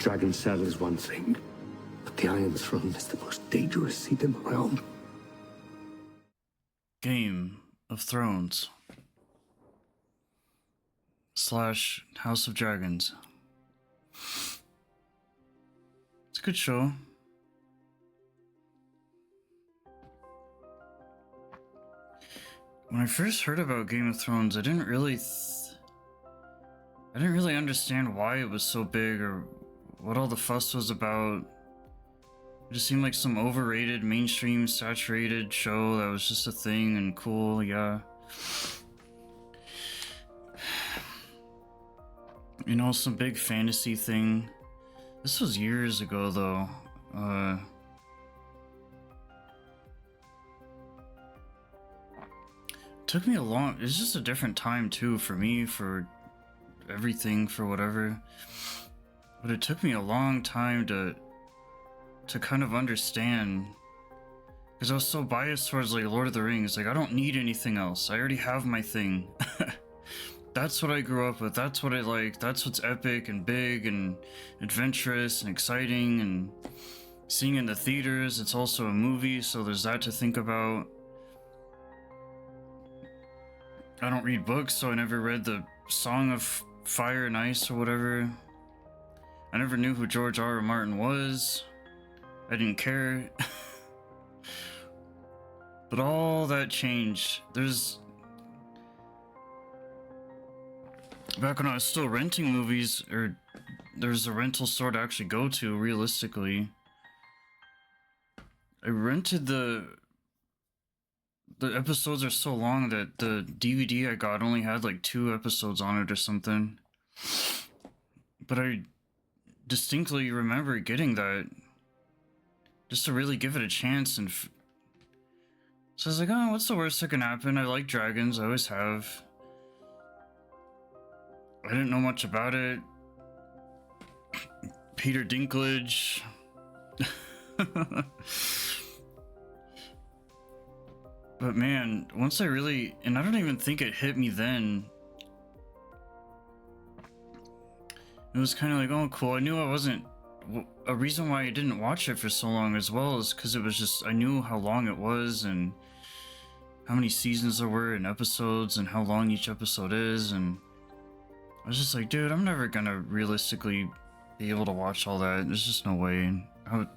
Dragon's Cell is one thing, but the Iron Throne is the most dangerous seat in the realm. Game of Thrones / House of Dragons. It's a good show. When I first heard about Game of Thrones, I didn't really understand why it was so big or what all the fuss was about. It just seemed like some overrated, mainstream, saturated show that was just a thing and cool, yeah. You know, some big fantasy thing. This was years ago, though. Took me a long... It's just a different time, too, for me, for everything, for whatever. But it took me a long time to kind of understand, because I was so biased towards like Lord of the Rings. Like, I don't need anything else, I already have my thing. That's what I grew up with, that's what I like, that's what's epic and big and adventurous and exciting and seeing in the theaters. It's also a movie, so there's that to think about. I don't read books, so I never read the Song of Fire and Ice or whatever. I never knew who George R.R. Martin was. I didn't care. But all that changed. Back when I was still renting movies, or there's a rental store to actually go to, realistically. I rented the episodes are so long that the DVD I got only had like 2 episodes on it or something. But I distinctly remember getting that just to really give it a chance, and so I was like, oh, what's the worst that can happen? I like dragons, I always have. I didn't know much about it. Peter Dinklage. But man, once I really, and I don't even think it hit me then. It was kind of like, oh cool, I knew I wasn't, a reason why I didn't watch it for so long as well is because it was just, I knew how long it was and how many seasons there were and episodes and how long each episode is, and I was just like, dude, I'm never gonna realistically be able to watch all that. There's just no way.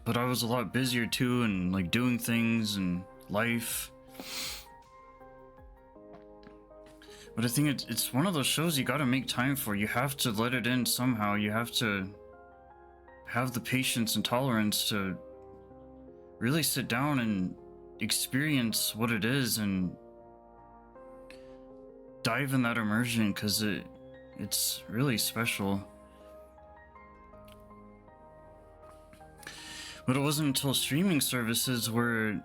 But I was a lot busier too, and like doing things and life. But I think it's one of those shows you gotta make time for. You have to let it in somehow. You have to have the patience and tolerance to really sit down and experience what it is and dive in that immersion, because it's really special. But it wasn't until streaming services where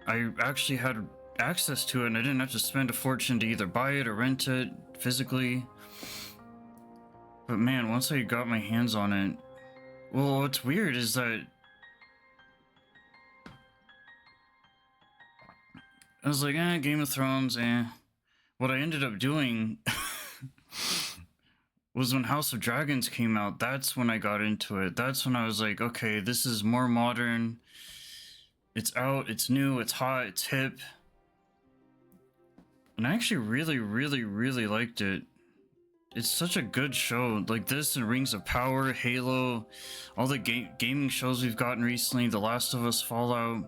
I actually had access to it and I didn't have to spend a fortune to either buy it or rent it physically. But man, once I got my hands on it, well, what's weird is that I was like, Game of Thrones, What I ended up doing was when House of Dragons came out, that's when I got into it. That's when I was like, okay, this is more modern. It's out, it's new, it's hot, it's hip. And I actually really, really, really liked it. It's such a good show. Like this and Rings of Power, Halo, all the gaming shows we've gotten recently, The Last of Us, Fallout.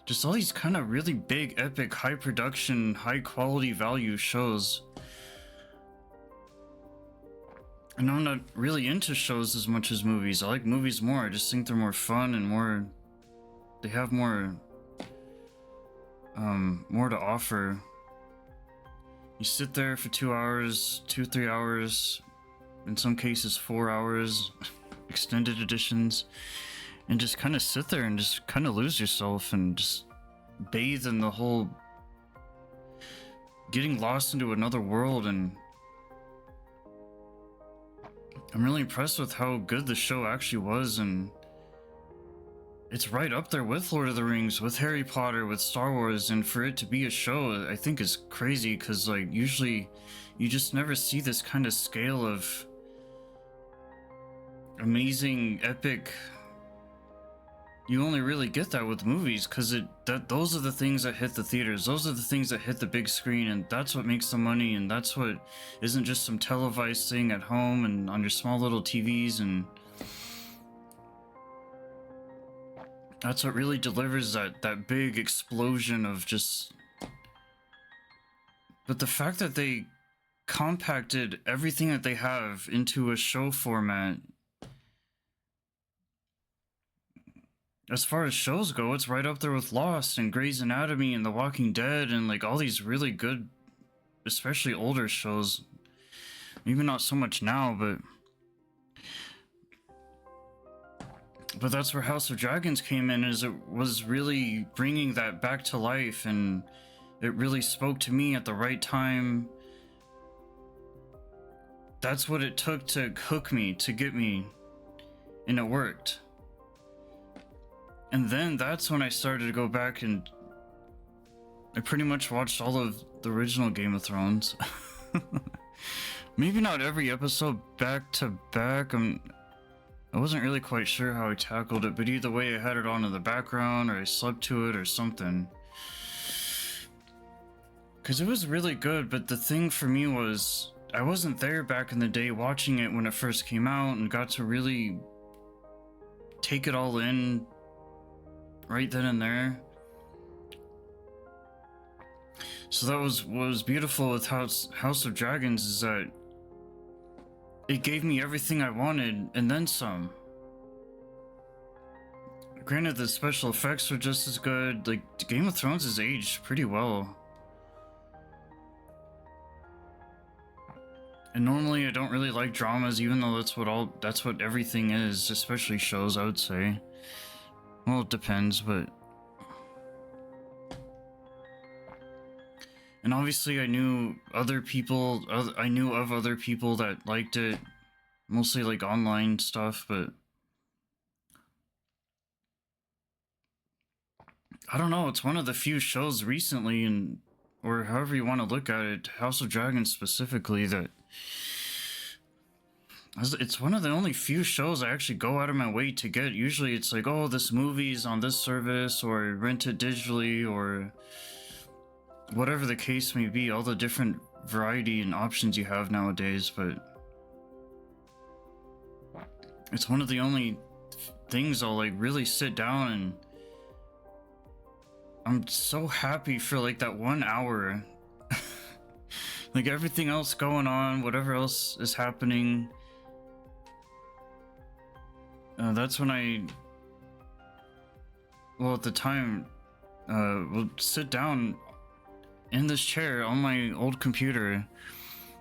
Just all these kind of really big, epic, high production, high quality value shows. And I'm not really into shows as much as movies. I like movies more. I just think they're more fun and more... They have more to offer. You sit there for 2 hours, 3 hours, in some cases 4 hours, extended editions, and just kind of sit there and just kind of lose yourself and just bathe in the whole getting lost into another world. And I'm really impressed with how good the show actually was, and it's right up there with Lord of the Rings, with Harry Potter, with Star Wars, and for it to be a show, I think is crazy, because like usually you just never see this kind of scale of amazing, epic. You only really get that with movies because those are the things that hit the theaters. Those are the things that hit the big screen, and that's what makes the money, and that's what isn't just some televised thing at home and on your small little TVs, and that's what really delivers that big explosion of just. But the fact that they compacted everything that they have into a show format. As far as shows go, it's right up there with Lost and Grey's Anatomy and The Walking Dead and like all these really good, especially older shows. Maybe not so much now, but that's where House of Dragons came in, is it was really bringing that back to life, and it really spoke to me at the right time. That's what it took to hook me, to get me, and it worked. And then that's when I started to go back, and I pretty much watched all of the original Game of Thrones. Maybe not every episode back to back. I wasn't really quite sure how I tackled it, but either way I had it on in the background, or I slept to it or something. Because it was really good, but the thing for me was I wasn't there back in the day watching it when it first came out and got to really take it all in right then and there. So that was what was beautiful with House of Dragons, is that it gave me everything I wanted and then some. Granted, the special effects were just as good. Like, Game of Thrones has aged pretty well. And normally I don't really like dramas, even though that's what everything is, especially shows, I would say. Well, it depends, but... And obviously I knew of other people that liked it, mostly like online stuff, but... I don't know, it's one of the few shows recently, or however you want to look at it, House of Dragons specifically, that... It's one of the only few shows I actually go out of my way to get. Usually it's like, oh, this movie's on this service, or rent it digitally, or whatever the case may be, all the different variety and options you have nowadays, but it's one of the only things I'll like really sit down, and I'm so happy for like that 1 hour. Like everything else going on, whatever else is happening, that's when well, at the time, will sit down in this chair on my old computer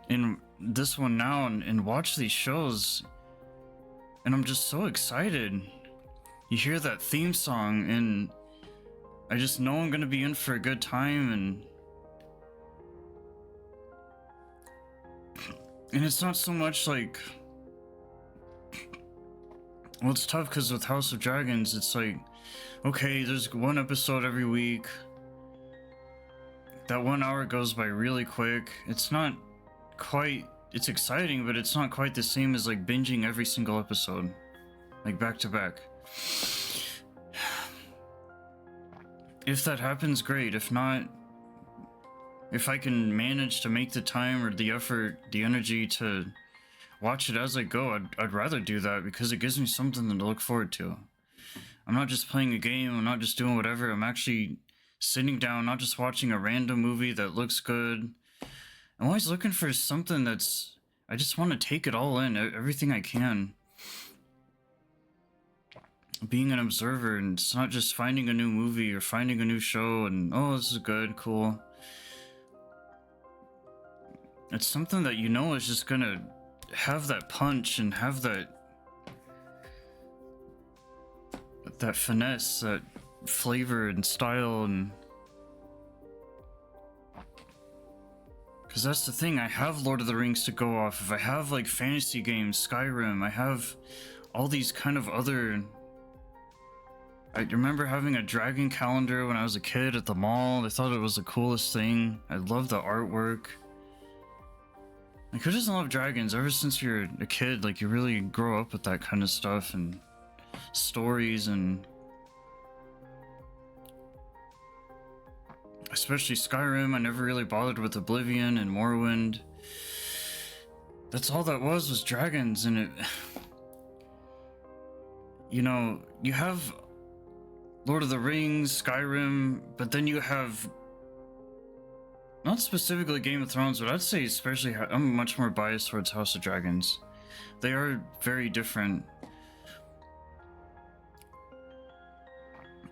in this one now and watch these shows, and I'm just so excited. You hear that theme song and I just know I'm gonna be in for a good time, and it's not so much like, well, it's tough because with House of Dragons, it's like, okay, there's one episode every week. That 1 hour goes by really quick. It's not quite, it's exciting, but it's not quite the same as like binging every single episode, like back to back. If that happens, great. If not, if I can manage to make the time or the effort, the energy to watch it as I go, I'd rather do that, because it gives me something to look forward to. I'm not just playing a game, I'm not just doing whatever, I'm actually sitting down, not just watching a random movie that looks good. I'm always looking for something that's, I just want to take it all in, everything I can. Being an observer, and it's not just finding a new movie or finding a new show and, oh, this is good, cool. It's something that you know is just gonna have that punch and have that finesse, that flavor and style, and because that's the thing, I have Lord of the Rings to go off of, I have like fantasy games, Skyrim, I have all these kind of other, I remember having a dragon calendar when I was a kid at the mall. I thought it was the coolest thing. I love the artwork. Like, who doesn't love dragons? Ever since you're a kid, like, you really grow up with that kind of stuff and stories, and especially Skyrim. I never really bothered with Oblivion and Morrowind. That's all that was dragons, and it... You know, you have Lord of the Rings, Skyrim, but then you have... Not specifically Game of Thrones, but I'd say especially... I'm much more biased towards House of Dragons. They are very different.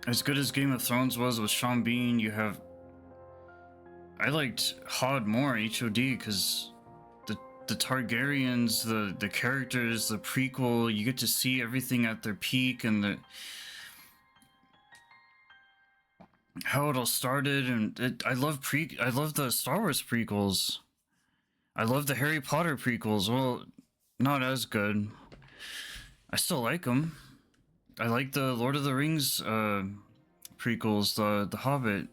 As good as Game of Thrones was with Sean Bean, you have... I liked HOD more, HOD, because the Targaryens, the characters, the prequel, you get to see everything at their peak, and how it all started, and I love the Star Wars prequels. I love the Harry Potter prequels. Well, not as good. I still like them. I like the Lord of the Rings prequels, the Hobbit.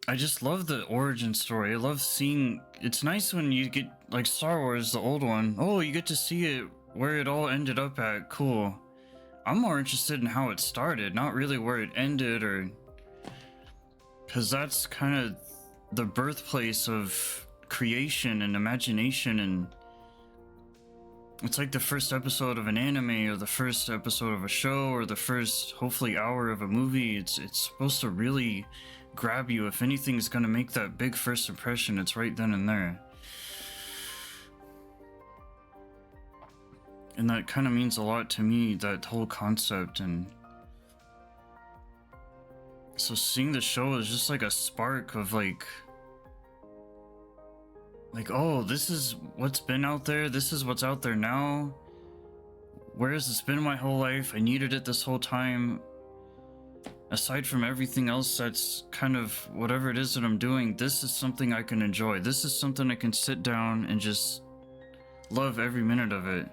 I just love the origin story. I love seeing... It's nice when you get, like, Star Wars, the old one. Oh, you get to see it, where it all ended up at. Cool. I'm more interested in how it started, not really where it ended, or... Because that's kind of the birthplace of creation and imagination, and... It's like the first episode of an anime, or the first episode of a show, or the first, hopefully, hour of a movie. It's supposed to really... grab you. If anything's gonna make that big first impression, it's right then and there. And that kind of means a lot to me, that whole concept. And so seeing the show is just like a spark of like, oh, this is what's been out there, this is what's out there now. Where has this been my whole life? I needed it this whole time. Aside from everything else that's kind of whatever it is that I'm doing, this is something I can enjoy. This is something I can sit down and just love every minute of it.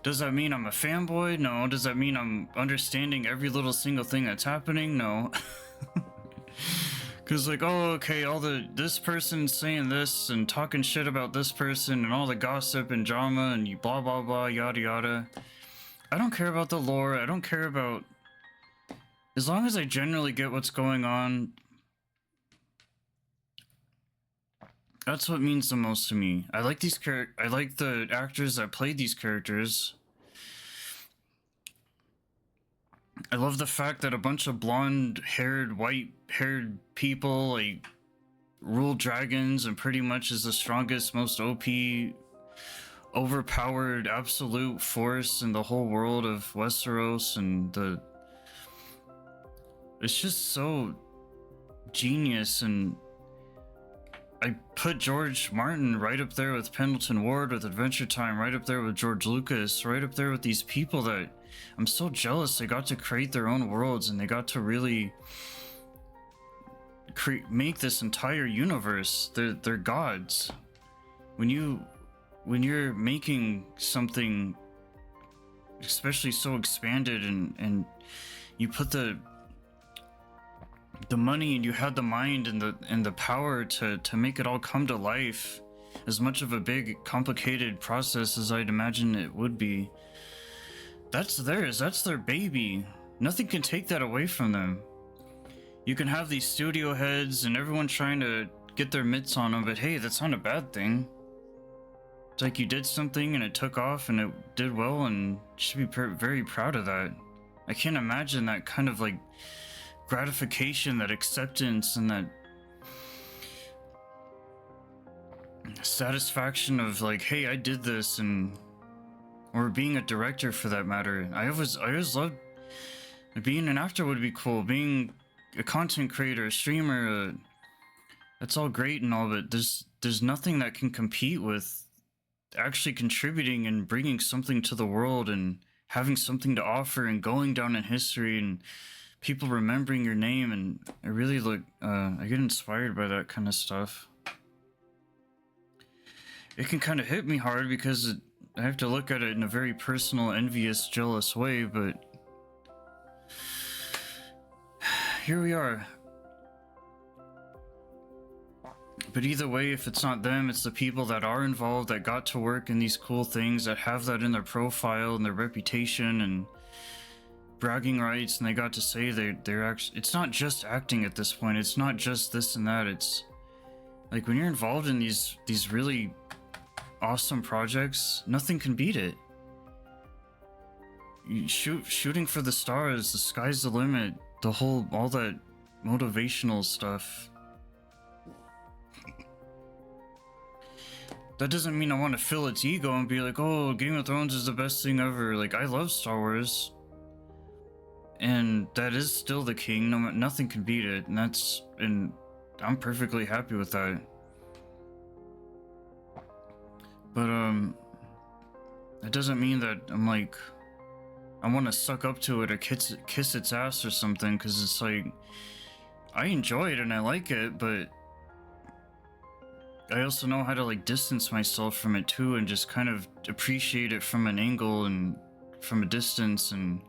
Does that mean I'm a fanboy? No. Does that mean I'm understanding every little single thing that's happening? No. Cause like, oh, okay, this person's saying this and talking shit about this person and all the gossip and drama and you blah blah blah yada yada. I don't care about the lore. I don't care about... As long as I generally get what's going on, that's what means the most to me. I like these I like the actors that played these characters. I love the fact that a bunch of blonde-haired, white-haired people like rule dragons and pretty much is the strongest, most OP, overpowered absolute force in the whole world of Westeros, and it's just so genius. And I put George Martin right up there with Pendleton Ward, with Adventure Time, right up there with George Lucas, right up there with these people that I'm so jealous they got to create their own worlds, and they got to really make this entire universe. They're gods. When you're making something especially so expanded, and you put the money and you have the mind and the power to make it all come to life, as much of a big complicated process as I'd imagine it would be, that's theirs. That's their baby. Nothing can take that away from them. You can have these studio heads and everyone trying to get their mitts on them, but hey, that's not a bad thing. It's like you did something and it took off and it did well, and you should be very proud of that. I can't imagine that kind of like gratification, that acceptance, and that satisfaction of like, hey, I did this, and or being a director for that matter. I always loved being an actor. Would be cool. Being a content creator, a streamer, that's all great and all, but there's nothing that can compete with actually contributing and bringing something to the world and having something to offer and going down in history and people remembering your name. And I really I get inspired by that kind of stuff. It can kind of hit me hard because I have to look at it in a very personal, envious, jealous way, but here we are. But either way, if it's not them, it's the people that are involved, that got to work in these cool things, that have that in their profile and their reputation and bragging rights, and they got to say they're actually, it's not just acting at this point, it's not just this and that, it's like when you're involved in these really awesome projects, nothing can beat it. You shooting for the stars, the sky's the limit, all that motivational stuff. That doesn't mean I want to fill its ego and be like, oh, Game of Thrones is the best thing ever. Like, I love Star Wars, and that is still the king. Nothing can beat it, and I'm perfectly happy with that. But it doesn't mean that I'm like, I want to suck up to it or kiss its ass or something, because it's like, I enjoy it and I like it, but I also know how to like distance myself from it too, and just kind of appreciate it from an angle and from a distance, and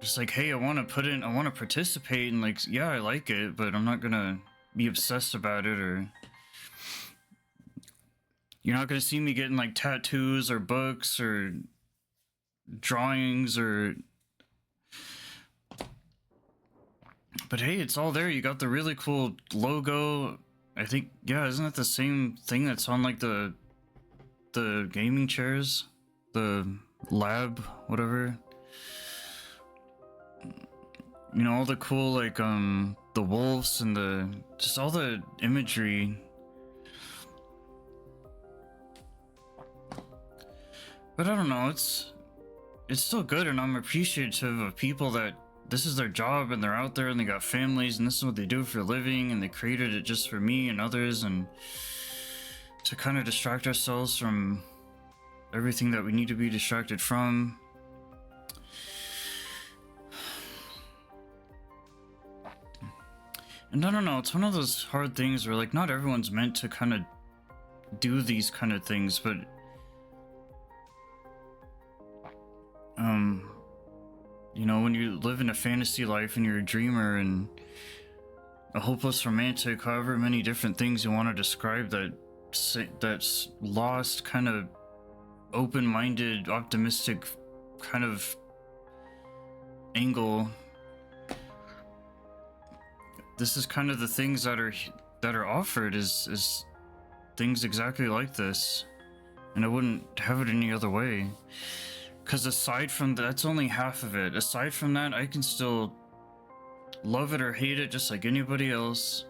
just like, hey, I want to participate, and like, yeah, I like it, but I'm not gonna be obsessed about it, or you're not gonna see me getting like tattoos or books or drawings or. But hey, it's all there. You got the really cool logo. I think, yeah, isn't that the same thing that's on like the gaming chairs? The lab, whatever. You know, all the cool like the wolves and just all the imagery. But I don't know, it's still good, and I'm appreciative of people that this is their job and they're out there and they got families and this is what they do for a living, and they created it just for me and others, and to kind of distract ourselves from everything that we need to be distracted from. And I don't know, it's one of those hard things where like not everyone's meant to kind of do these kind of things, but you know, when you live in a fantasy life and you're a dreamer and a hopeless romantic, however many different things you want to describe that's lost, kind of open-minded, optimistic kind of angle. This is kind of the things that are offered is things exactly like this, and I wouldn't have it any other way. Because aside from that, that's only half of it. Aside from that, I can still love it or hate it just like anybody else.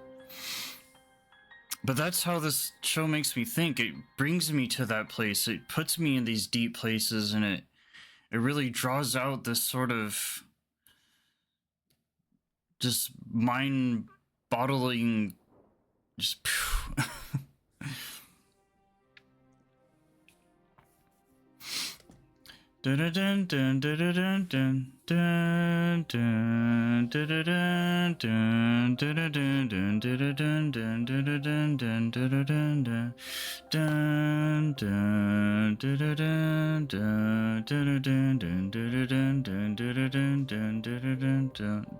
But that's how this show makes me think. It brings me to that place. It puts me in these deep places, and it really draws out this sort of just mind-boggling, just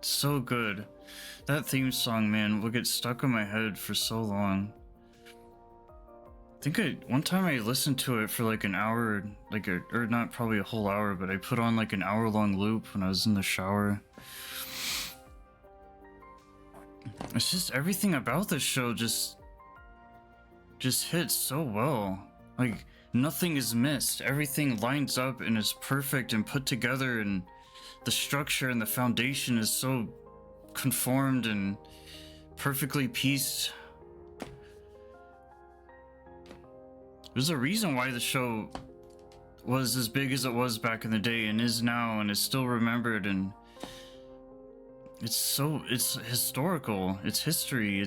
so good. That theme song, man, will get stuck in my head for so long. I think one time I listened to it for like an hour, or not probably a whole hour, but I put on like an hour-long loop when I was in the shower. It's just everything about this show just hits so well. Like nothing is missed. Everything lines up and is perfect and put together, and the structure and the foundation is so conformed and perfectly pieced. There's a reason why the show was as big as it was back in the day and is now and is still remembered, and it's historical, it's history,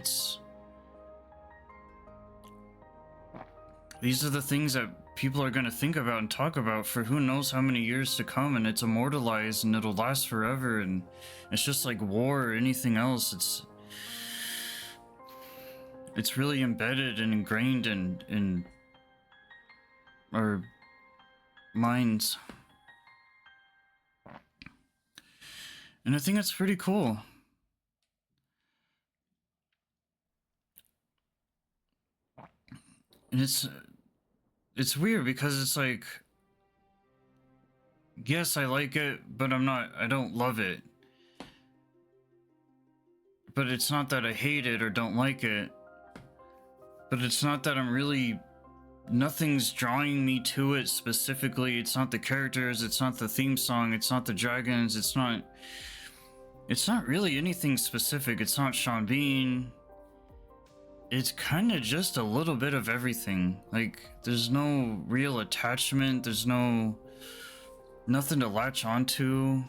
these are the things that people are going to think about and talk about for who knows how many years to come, and it's immortalized and it'll last forever, and it's just like war or anything else. It's really embedded and ingrained in our minds. And I think that's pretty cool. And it's weird because it's like, yes, I like it, but I don't love it. But it's not that I hate it or don't like it. But it's not that nothing's drawing me to it specifically. It's not the characters, it's not the theme song, it's not the dragons, it's not really anything specific. It's not Sean Bean. It's kind of just a little bit of everything. Like, there's no real attachment, there's nothing to latch onto.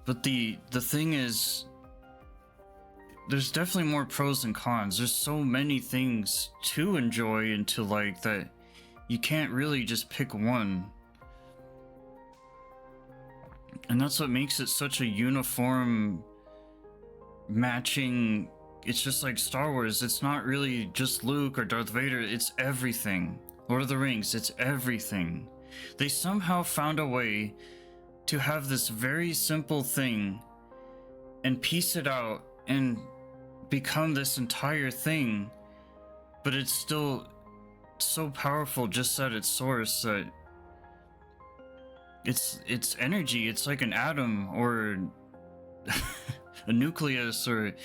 But the thing is, there's definitely more pros than cons. There's so many things to enjoy and to like that you can't really just pick one. And that's what makes it such a uniform matching. It's just like Star Wars. It's not really just Luke or Darth Vader. It's everything. Lord of the Rings, it's everything. They somehow found a way to have this very simple thing and piece it out and become this entire thing, but it's still so powerful just at its source that it's energy. It's like an atom or a nucleus, or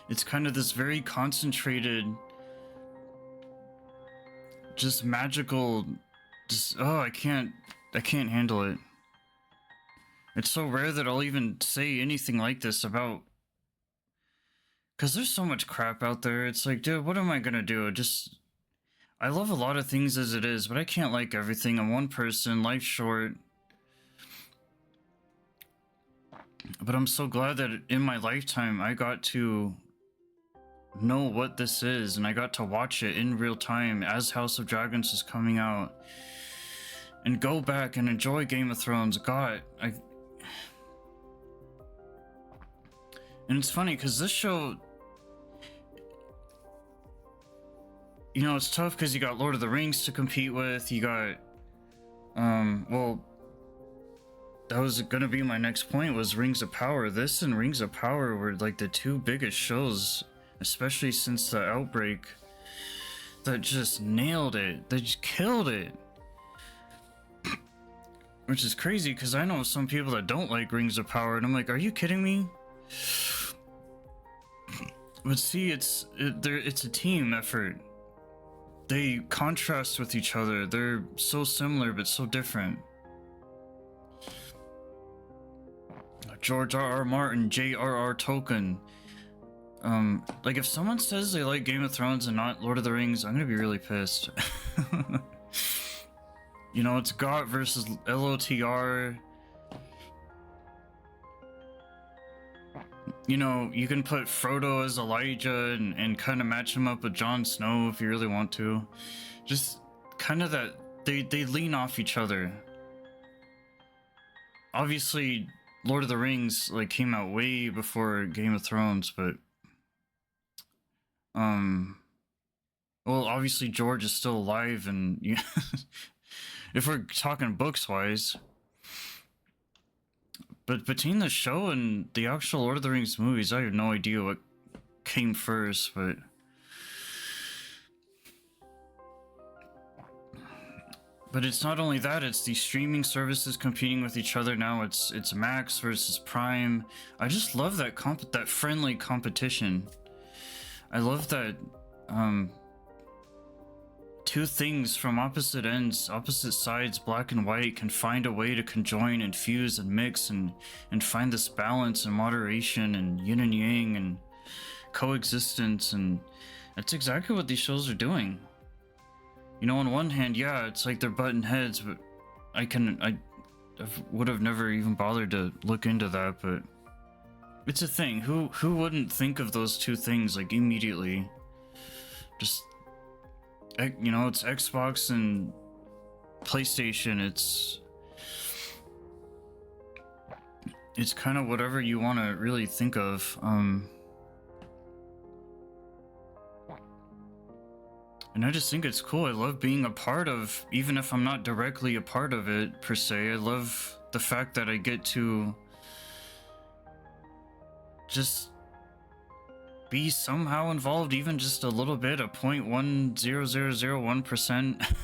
it's kind of this very concentrated, just magical, just I can't handle it. It's so rare that I'll even say anything like this about, because there's so much crap out there. It's like, dude, what am I gonna do? I love a lot of things as it is, but I can't like everything. I'm one person, life's short. But I'm so glad that in my lifetime I got to know what this is, and I got to watch it in real time as House of Dragons was coming out, and go back and enjoy Game of Thrones. And it's funny because this show, you know, it's tough because you got Lord of the Rings to compete with. You got, well, that was gonna be my next point, was Rings of Power. This and Rings of Power were like the two biggest shows, especially since the Outbreak, that just nailed it. They just killed it. Which is crazy because I know some people that don't like Rings of Power, and I'm like, are you kidding me? But see, it's a team effort. They contrast with each other. They're so similar but so different. George R.R. Martin, J.R.R. Tolkien. Like, if someone says they like Game of Thrones and not Lord of the Rings, I'm gonna be really pissed. You know, it's GOT versus LOTR. You know, you can put Frodo as Elijah and kind of match him up with Jon Snow if you really want to. Just kind of that, they lean off each other. Obviously, Lord of the Rings like came out way before Game of Thrones, but well, obviously George is still alive, and yeah, if we're talking books wise. But between the show and the actual Lord of the Rings movies, I have no idea what came first, but it's not only that, it's these streaming services competing with each other now. It's Max versus Prime. I just love that that friendly competition. I love that two things from opposite ends, opposite sides, black and white, can find a way to conjoin and fuse and mix and find this balance and moderation and yin and yang and coexistence, and that's exactly what these shows are doing. You know, on one hand, yeah, it's like they're butting heads, but I would have never even bothered to look into that, but it's a thing. Who wouldn't think of those two things like immediately? Just, you know, it's Xbox and PlayStation. It's kind of whatever you want to really think of. And I just think it's cool. I love being a part of, even if I'm not directly a part of it per se. I love the fact that I get to just be somehow involved, even just a little bit, a 0.10001%.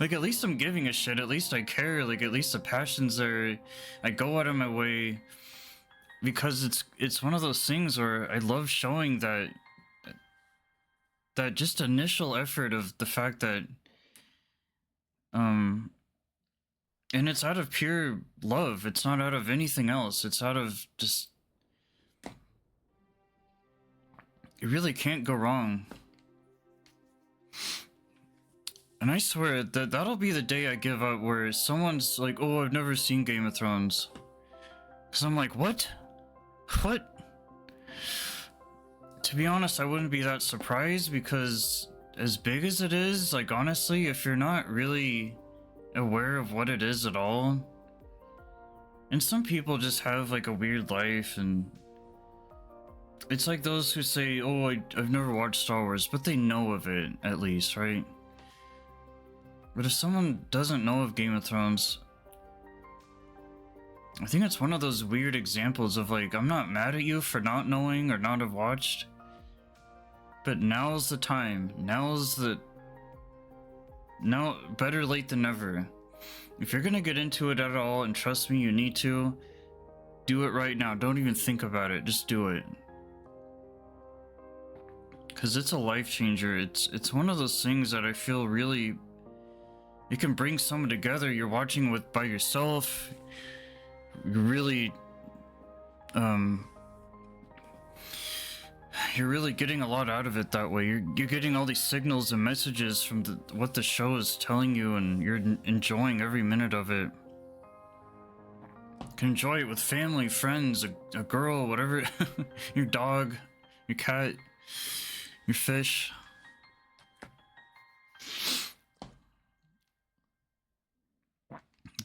Like, at least I'm giving a shit, at least I care, like, at least the passion's there. I go out of my way, because it's one of those things where I love showing that just initial effort of the fact that, and it's out of pure love, it's not out of anything else, it's out of just, you really can't go wrong. And I swear that that'll be the day I give up, where someone's like, oh, I've never seen Game of Thrones. Because I'm like, what? What? To be honest, I wouldn't be that surprised, because as big as it is, like, honestly, if you're not really aware of what it is at all, and some people just have like a weird life, and it's like those who say, oh, I've never watched Star Wars, but they know of it at least, right? But if someone doesn't know of Game of Thrones, I think it's one of those weird examples of like, I'm not mad at you for not knowing or not have watched, but now's the time. Now, better late than never. If you're gonna get into it at all, and trust me, you need to, do it right now. Don't even think about it, just do it. Because it's a life changer. It's one of those things that I feel really, it can bring someone together. You're watching by yourself, you're really you're really getting a lot out of it that way. You're getting all these signals and messages from what the show is telling you, and you're enjoying every minute of it. You can enjoy it with family, friends, a girl, whatever, your dog, your cat, your fish.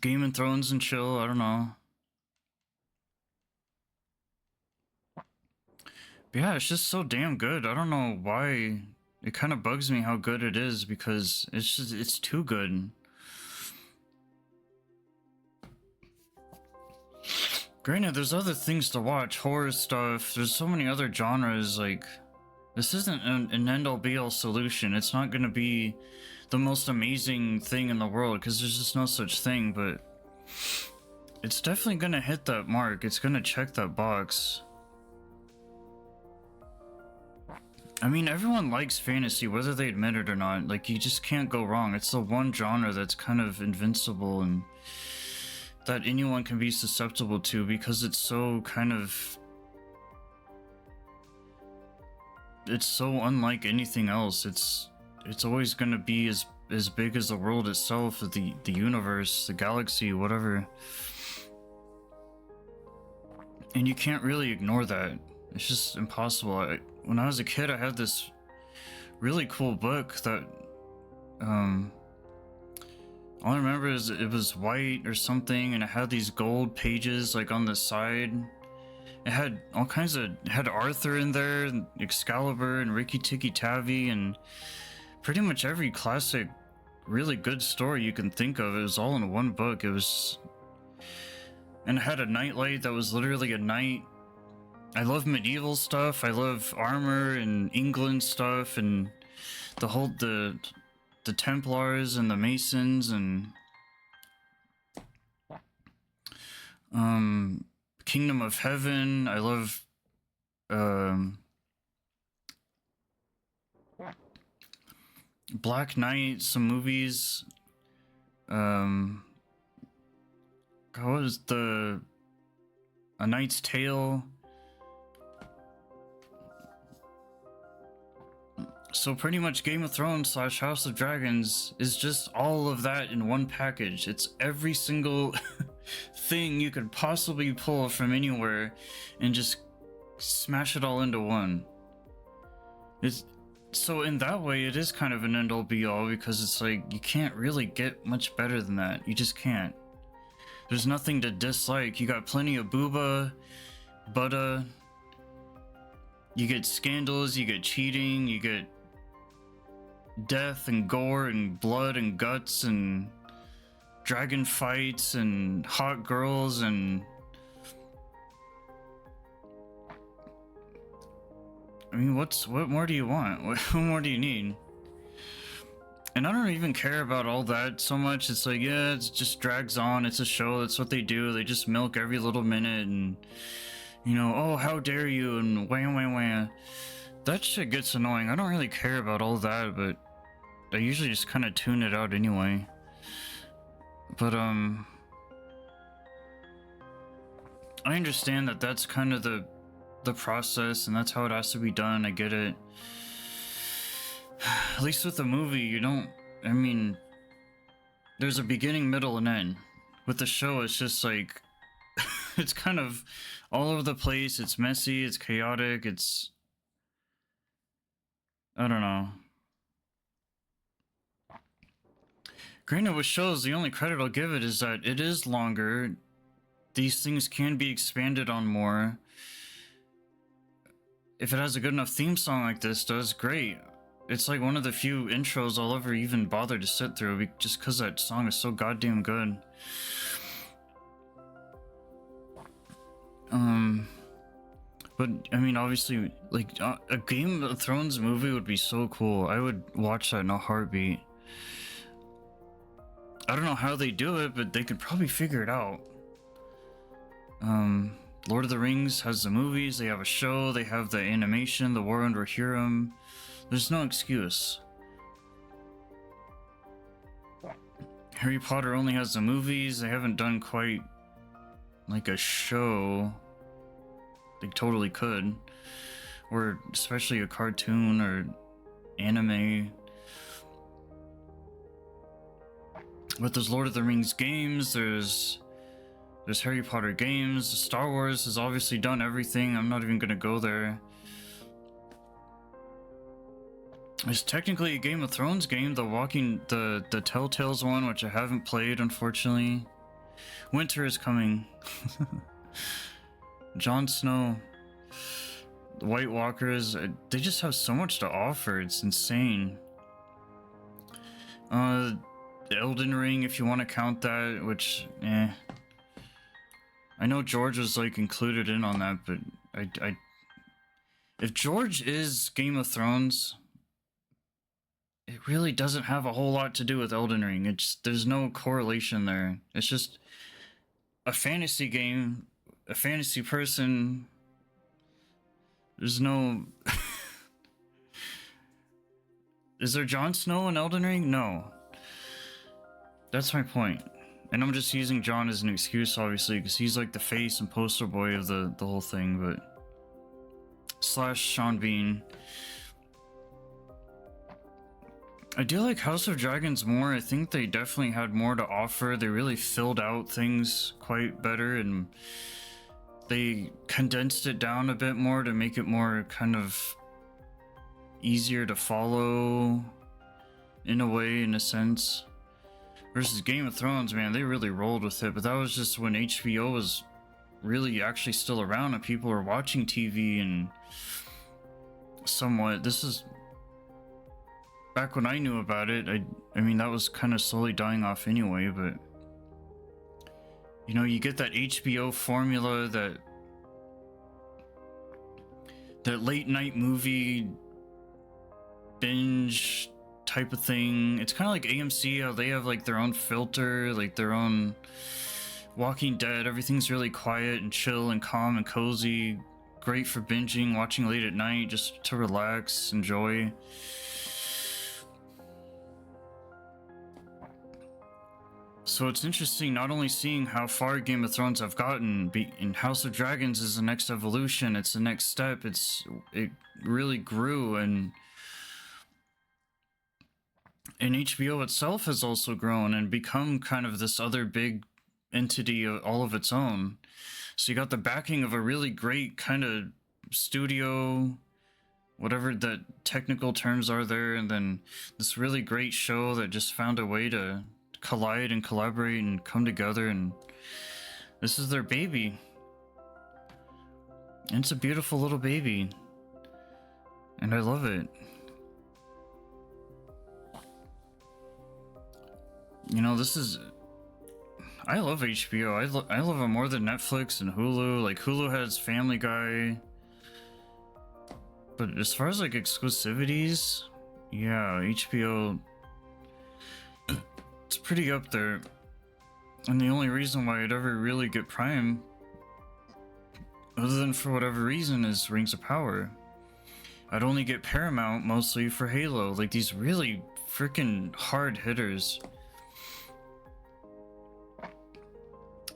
Game of Thrones and chill, I don't know. But yeah, it's just so damn good. I don't know why. It kind of bugs me how good it is, because it's too good. Granted, there's other things to watch, horror stuff, there's so many other genres, like, this isn't an end-all be-all solution. It's not gonna be the most amazing thing in the world, because there's just no such thing, but it's definitely gonna hit that mark. It's gonna check that box. I mean, everyone likes fantasy, whether they admit it or not. Like, you just can't go wrong. It's the one genre that's kind of invincible, and that anyone can be susceptible to, because it's so kind of, it's so unlike anything else. It's always going to be as big as the world itself, the universe, the galaxy, whatever. And you can't really ignore that. It's just impossible. When I was a kid, I had this really cool book that, all I remember is it was white or something, and it had these gold pages like on the side. It had all kinds of, it had Arthur in there, and Excalibur, and Rikki Tikki Tavi, and pretty much every classic, really good story you can think of. It was all in one book. It was, and it had a nightlight that was literally a knight. I love medieval stuff. I love armor and England stuff, and the whole the Templars and the Masons, and Kingdom of Heaven. I love Black Knight, some movies. What was A Knight's Tale? So pretty much Game of Thrones / House of Dragons is just all of that in one package. It's every single thing you could possibly pull from anywhere and just smash it all into one. So in that way, it is kind of an end-all be-all, because it's like, you can't really get much better than that. You just can't. There's nothing to dislike. You got plenty of booba, butter. You get scandals, you get cheating, you get death and gore and blood and guts and dragon fights and hot girls, and I mean, what more do you want? What more do you need? And I don't even care about all that so much. It's like, yeah, it just drags on. It's a show. That's what they do. They just milk every little minute and, you know, oh, how dare you, and wham, wham, wham. That shit gets annoying. I don't really care about all that, but I usually just kind of tune it out anyway. But, I understand that that's kind of the process, and that's how it has to be done. I get it. At least with the movie, you don't, I mean, there's a beginning, middle, and end. With the show, it's just like, it's kind of all over the place. It's messy, it's chaotic, it's, I don't know. Granted, with shows, the only credit I'll give it is that it is longer. These things can be expanded on more. If it has a good enough theme song like this does, great. It's like one of the few intros I'll ever even bother to sit through, just because that song is so goddamn good. But I mean, obviously, like a Game of Thrones movie would be so cool. I would watch that in a heartbeat. I don't know how they do it, but they could probably figure it out. Lord of the Rings has the movies, they have a show, they have the animation, the War Under Rohirrim. There's no excuse. Harry Potter only has the movies, they haven't done quite like a show. They totally could. Or especially a cartoon or anime. But there's Lord of the Rings games, there's Harry Potter games, Star Wars has obviously done everything. I'm not even gonna go there. There's technically a Game of Thrones game, the Telltales one, which I haven't played, unfortunately. Winter is coming. Jon Snow, the White Walkers, they just have so much to offer. It's insane. Elden Ring, if you want to count that, which, I know George was like included in on that, but if George is Game of Thrones, it really doesn't have a whole lot to do with Elden Ring. There's no correlation there. It's just a fantasy game, a fantasy person. There's no... Is there Jon Snow in Elden Ring? No. That's my point. And I'm just using Jon as an excuse, obviously, because he's like the face and poster boy of the whole thing, but... Slash Sean Bean. I do like House of Dragons more. I think they definitely had more to offer. They really filled out things quite better, and they condensed it down a bit more to make it more kind of easier to follow in a way, in a sense. Versus Game of Thrones, man, they really rolled with it, but that was just when HBO was really actually still around and people were watching TV and somewhat. This is back when I knew about it. I mean, that was kind of slowly dying off anyway, but you know, you get that HBO formula, that late night movie binge type of thing. It's kind of like AMC, how they have like their own filter, like their own Walking Dead. Everything's really quiet and chill and calm and cozy. Great for binging, watching late at night, just to relax, enjoy. So it's interesting not only seeing how far Game of Thrones have gotten, in House of Dragons is the next evolution, it's the next step, it really grew, and HBO itself has also grown and become kind of this other big entity all of its own. So you got the backing of a really great kind of studio, whatever the technical terms are there, and then this really great show that just found a way to collide and collaborate and come together, and this is their baby. And it's a beautiful little baby, and I love it. You know, I love HBO. I love it more than Netflix and Hulu. Like, Hulu has Family Guy. But as far as like exclusivities, yeah, HBO, it's pretty up there. And the only reason why I'd ever really get Prime, other than for whatever reason, is Rings of Power. I'd only get Paramount mostly for Halo, like these really freaking hard hitters.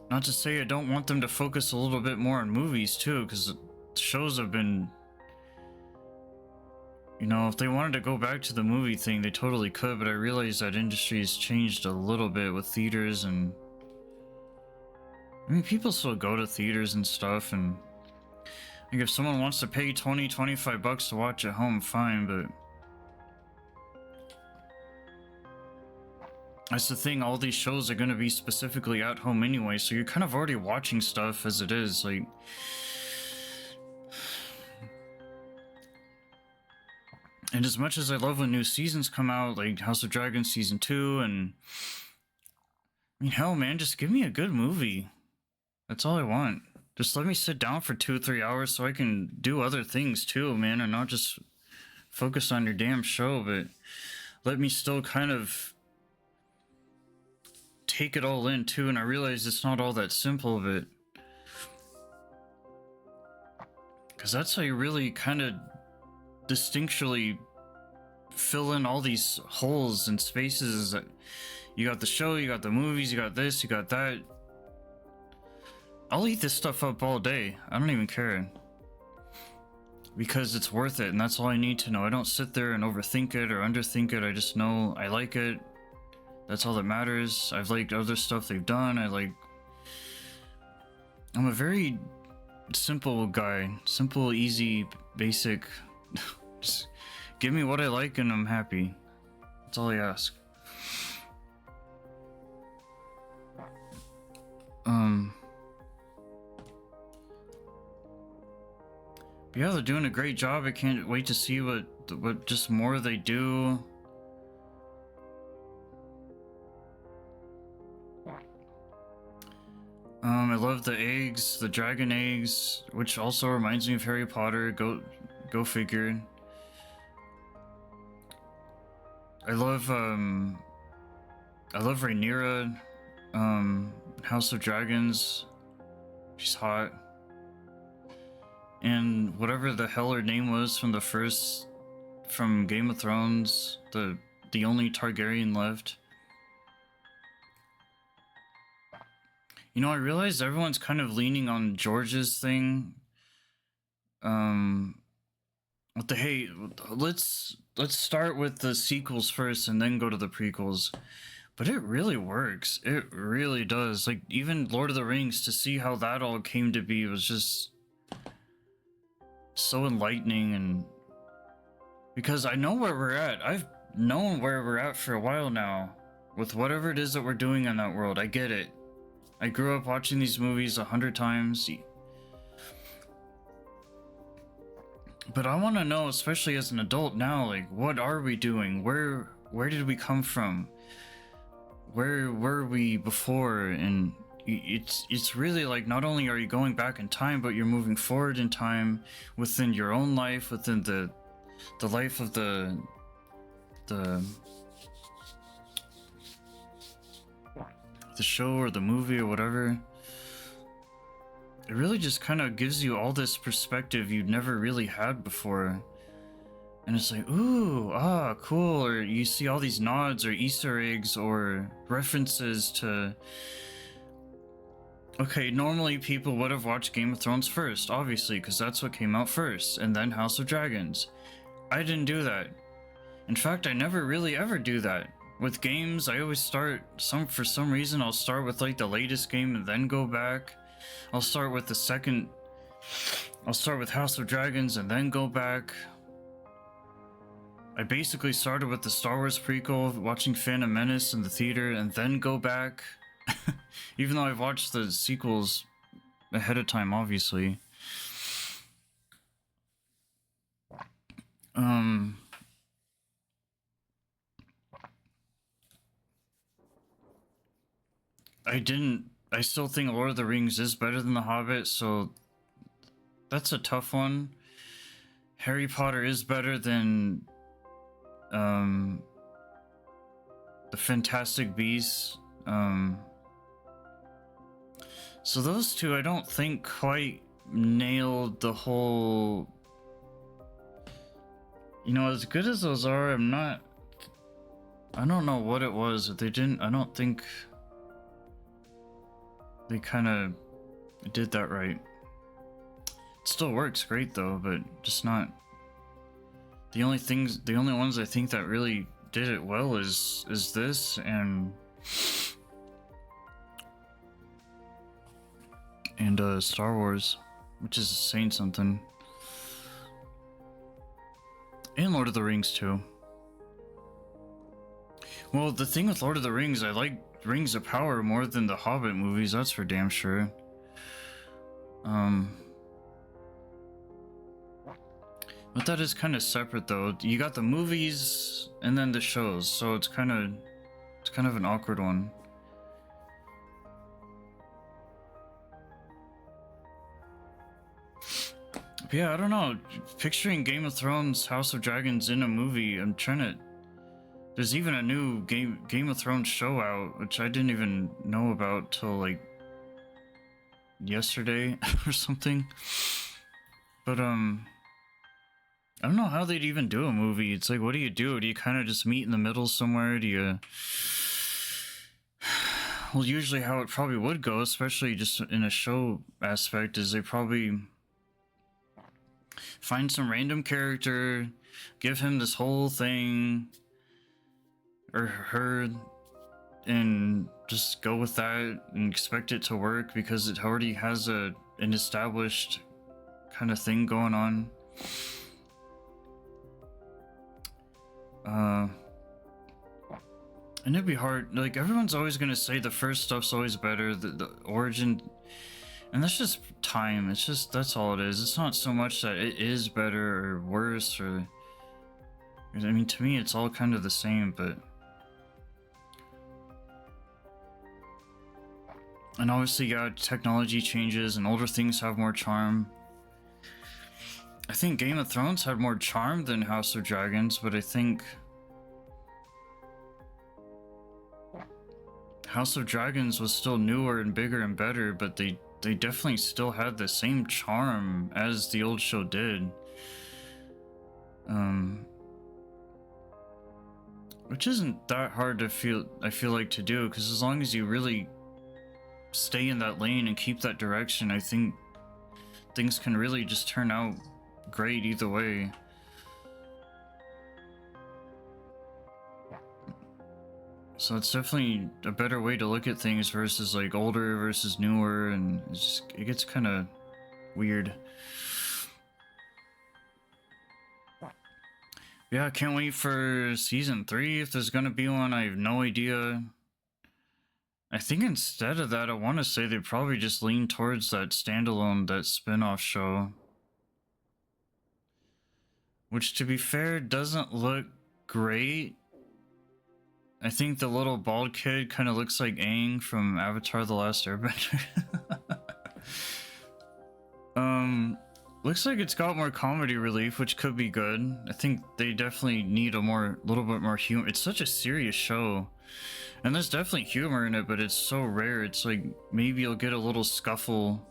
Not to say I don't want them to focus a little bit more on movies too, because shows have been, you know, if they wanted to go back to the movie thing, they totally could, but I realize that industry has changed a little bit with theaters, and I mean, people still go to theaters and stuff, and like if someone wants to pay 20-25 bucks to watch at home, fine, but that's the thing, all these shows are going to be specifically at home anyway, so you're kind of already watching stuff as it is, like... And as much as I love when new seasons come out, like House of Dragons Season 2, and... I mean, hell, man, just give me a good movie. That's all I want. Just let me sit down for 2-3 hours so I can do other things too, man, and not just focus on your damn show, but let me still kind of take it all in too. And I realize it's not all that simple, but because that's how you really kind of distinctually fill in all these holes and spaces. That you got the show, you got the movies, you got this, you got that. I'll eat this stuff up all day. I don't even care. Because it's worth it, and that's all I need to know. I don't sit there and overthink it or underthink it. I just know I like it. That's all that matters. I've liked other stuff they've done. I'm a very simple guy. Simple, easy, basic. Just give me what I like and I'm happy. That's all I ask. Yeah, they're doing a great job. I can't wait to see what just more they do. I love the eggs, the dragon eggs, which also reminds me of Harry Potter. Go figure. I love Rhaenyra, House of Dragons. She's hot. And whatever the hell her name was from Game of Thrones, the only Targaryen left. You know, I realized everyone's kind of leaning on George's thing. Hey, let's start with the sequels first and then go to the prequels. But it really works. It really does. Like, even Lord of the Rings, to see how that all came to be was just so enlightening. And because I know where we're at. I've known where we're at for a while now with whatever it is that we're doing in that world. I get it. I grew up watching these movies 100 times. But I want to know, especially as an adult now, like, what are we doing? Where did we come from? Where were we before? And it's really like, not only are you going back in time, but you're moving forward in time within your own life, within the life of the show or the movie or whatever. It really just kind of gives you all this perspective you'd never really had before. And it's like, ooh, cool. Or you see all these nods or Easter eggs or references to... Okay, normally people would have watched Game of Thrones first, obviously, because that's what came out first, and then House of Dragons. I didn't do that. In fact, I never really ever do that. With games, I always start, for some reason, I'll start with like the latest game and then go back. I'll start with House of Dragons and then go back. I basically started with the Star Wars prequel, watching Phantom Menace in the theater, and then go back. Even though I've watched the sequels ahead of time, obviously. I still think Lord of the Rings is better than The Hobbit, so that's a tough one. Harry Potter is better than the Fantastic Beasts. So those two I don't think quite nailed the whole, you know, as good as those are, I don't know what it was that they didn't, I don't think they kind of did that right. It still works great though, but just not the only ones I think that really did it well is this and Star Wars, which is saying something, and Lord of the Rings too. Well, the thing with Lord of the Rings, I like Rings of Power more than the Hobbit movies, that's for damn sure. But that is kind of separate though. You got the movies and then the shows, so it's kind of an awkward one. But yeah, I don't know. Picturing Game of Thrones, House of Dragons in a movie, I'm trying to. There's even a new Game of Thrones show out, which I didn't even know about till like yesterday or something. But I don't know how they'd even do a movie. It's like, what do? Do you kind of just meet in the middle somewhere? Do you? Well, usually how it probably would go, especially just in a show aspect, is they probably find some random character, give him this whole thing, or her, and just go with that and expect it to work because it already has an established kind of thing going on. And it'd be hard, like everyone's always gonna say the first stuff's always better, the origin, and that's just time. It's just, that's all it is. It's not so much that it is better or worse, or I mean, to me it's all kind of the same. But and obviously, yeah, technology changes and older things have more charm. I think Game of Thrones had more charm than House of Dragons, but I think House of Dragons was still newer and bigger and better, but they definitely still had the same charm as the old show did. Which isn't that hard to I feel like to do, because as long as you really stay in that lane and keep that direction, I think things can really just turn out great either way. So it's definitely a better way to look at things versus like older versus newer, and it gets kind of weird. Yeah, I can't wait for season 3 if there's gonna be one. I have no idea. I think instead of that, I want to say they probably just lean towards that standalone, that spin-off show. Which, to be fair, doesn't look great. I think the little bald kid kind of looks like Aang from Avatar: The Last Airbender. Looks like it's got more comedy relief, which could be good. I think they definitely need a little bit more humor. It's such a serious show, and there's definitely humor in it, but it's so rare. It's like maybe you'll get a little scuffle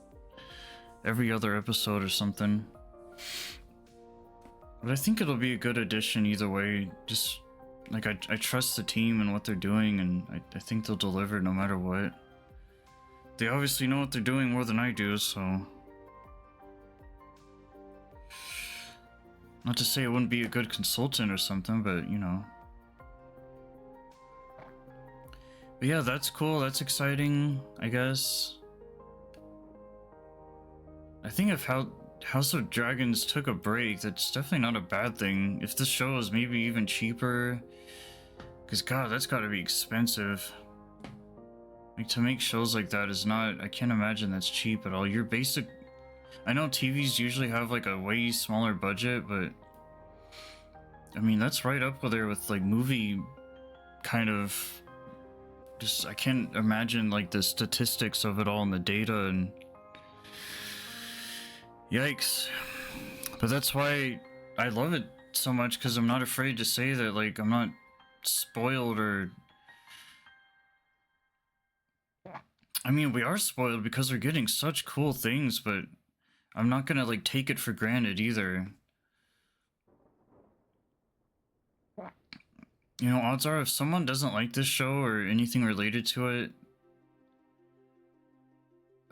every other episode or something. But I think it'll be a good addition either way. Just like I trust the team and what they're doing, and I think they'll deliver no matter what. They obviously know what they're doing more than I do, so. Not to say it wouldn't be a good consultant or something, but you know. But yeah, that's cool. That's exciting, I guess. I think if House of Dragons took a break, that's definitely not a bad thing. If this show is maybe even cheaper, because God, that's got to be expensive. Like, to make shows like that is not, I can't imagine that's cheap at all. Your basic, I know TVs usually have like a way smaller budget, but I mean, that's right up there with like movie kind of, just, I can't imagine like the statistics of it all and the data, and yikes. But that's why I love it so much because I'm not afraid to say that, like, I'm not spoiled or. I mean, we are spoiled because we're getting such cool things, but I'm not gonna, like, take it for granted either. You know, odds are if someone doesn't like this show or anything related to it,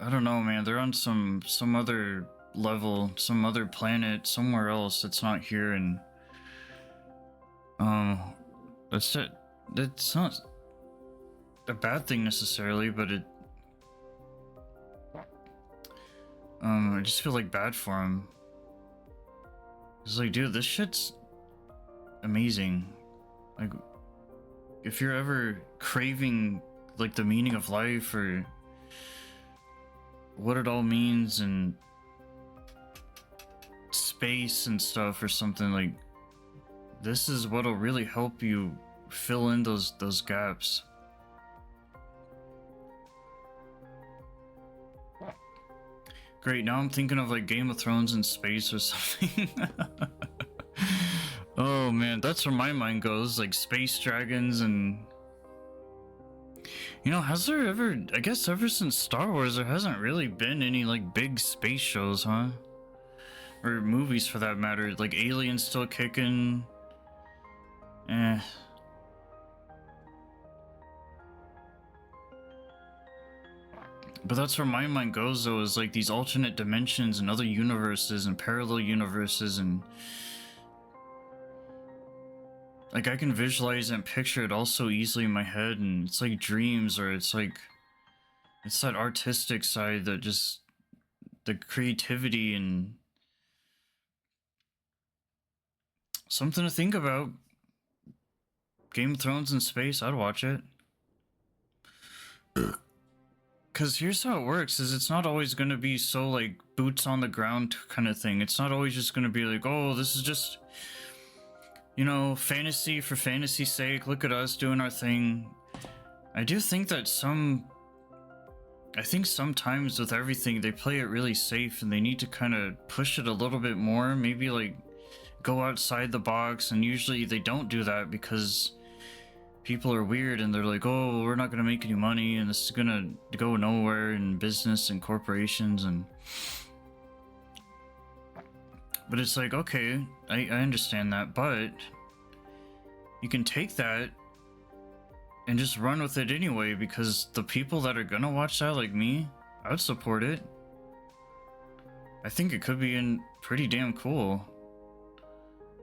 I don't know, man, they're on some other level, some other planet, somewhere else that's not here, and that's it. It's not a bad thing necessarily, but I just feel like bad for him. It's like, dude, this shit's amazing. Like, if you're ever craving, like, the meaning of life or what it all means and space and stuff or something, like, this is what'll really help you fill in those gaps. Great, now I'm thinking of, like, Game of Thrones in space or something. Oh man, that's where my mind goes, like space dragons. And you know, has there ever, I guess ever since Star Wars, there hasn't really been any like big space shows, huh? Or movies for that matter. Like Aliens still kicking. Eh. But that's where my mind goes though, is like these alternate dimensions and other universes and parallel universes, and like I can visualize and picture it all so easily in my head, and it's like dreams, or it's like it's that artistic side that just the creativity and something to think about. Game of Thrones in space, I'd watch it. Cause here's how it works: is it's not always gonna be so like boots on the ground kind of thing. It's not always just gonna be like, oh, this is just, you know, fantasy for fantasy's sake. Look at us doing our thing. I do think that I think sometimes with everything they play it really safe, and they need to kind of push it a little bit more. Maybe like go outside the box, and usually they don't do that because people are weird and they're like, oh, we're not going to make any money and this is going to go nowhere in business and corporations. And but it's like, okay, I understand that, but you can take that and just run with it anyway, because the people that are gonna watch that, like me, I would support it. I think it could be pretty damn cool.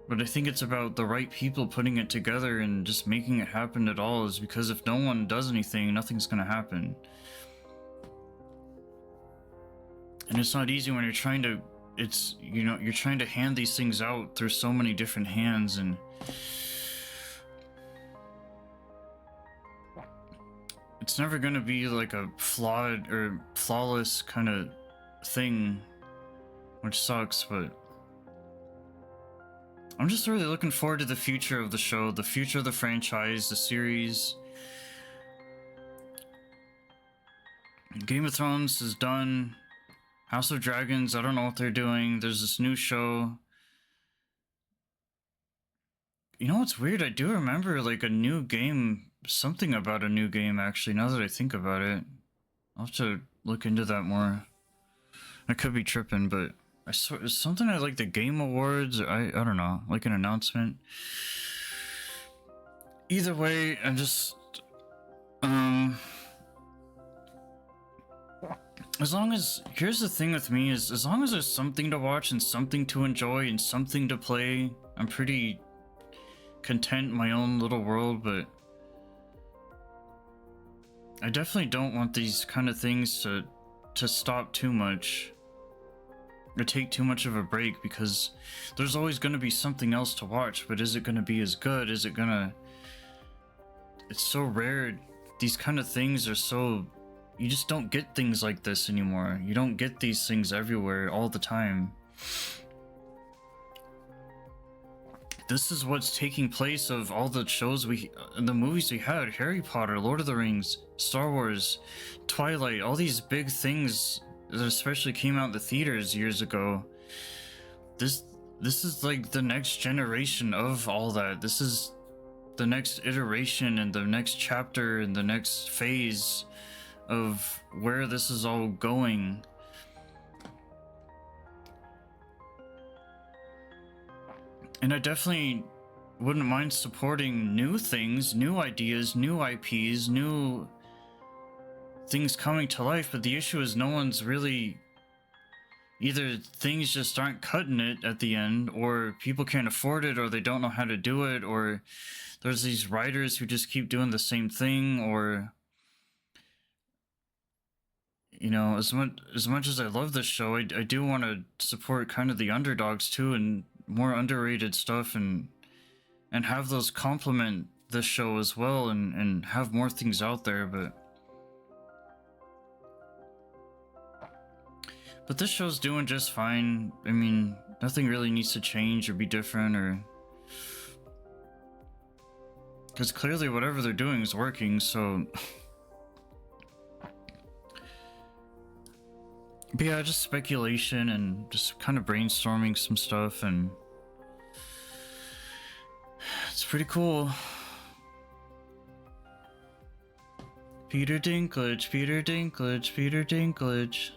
But I think it's about the right people putting it together and just making it happen at all, is because if no one does anything, nothing's gonna happen. And it's not easy when you're trying to, it's, you know, you're trying to hand these things out through so many different hands, and it's never gonna be like a flawed or flawless kind of thing, which sucks, but I'm just really looking forward to the future of the show, the future of the franchise, the series. Game of Thrones is done. House of Dragons, I don't know what they're doing. There's this new show. You know what's weird? I do remember like a new game, something about a new game actually, now that I think about it. I'll have to look into that more. I could be tripping, but I saw something at like the Game Awards, or I don't know, like an announcement. Either way, I'm just as long as, here's the thing with me, is as long as there's something to watch and something to enjoy and something to play, I'm pretty content in my own little world. But I definitely don't want these kind of things to stop too much or take too much of a break, because there's always going to be something else to watch, but is it going to be as good? Is it gonna, it's so rare. These kind of things are so, you just don't get things like this anymore. You don't get these things everywhere all the time. This is what's taking place of all the shows the movies we had: Harry Potter, Lord of the Rings, Star Wars, Twilight, all these big things that especially came out in the theaters years ago. This this is like the next generation of all that. This is the next iteration and the next chapter and the next phase of where this is all going. And I definitely wouldn't mind supporting new things, new ideas, new IPs, new things coming to life, but the issue is no one's really, either things just aren't cutting it at the end, or people can't afford it, or they don't know how to do it, or there's these writers who just keep doing the same thing, or, you know, as much as I love this show, I do want to support kind of the underdogs too, and more underrated stuff, and have those complement this show as well, and have more things out there. But this show's doing just fine. I mean, nothing really needs to change or be different, or because clearly whatever they're doing is working. So but yeah, just speculation and just kind of brainstorming some stuff, and it's pretty cool. Peter Dinklage, Peter Dinklage, Peter Dinklage.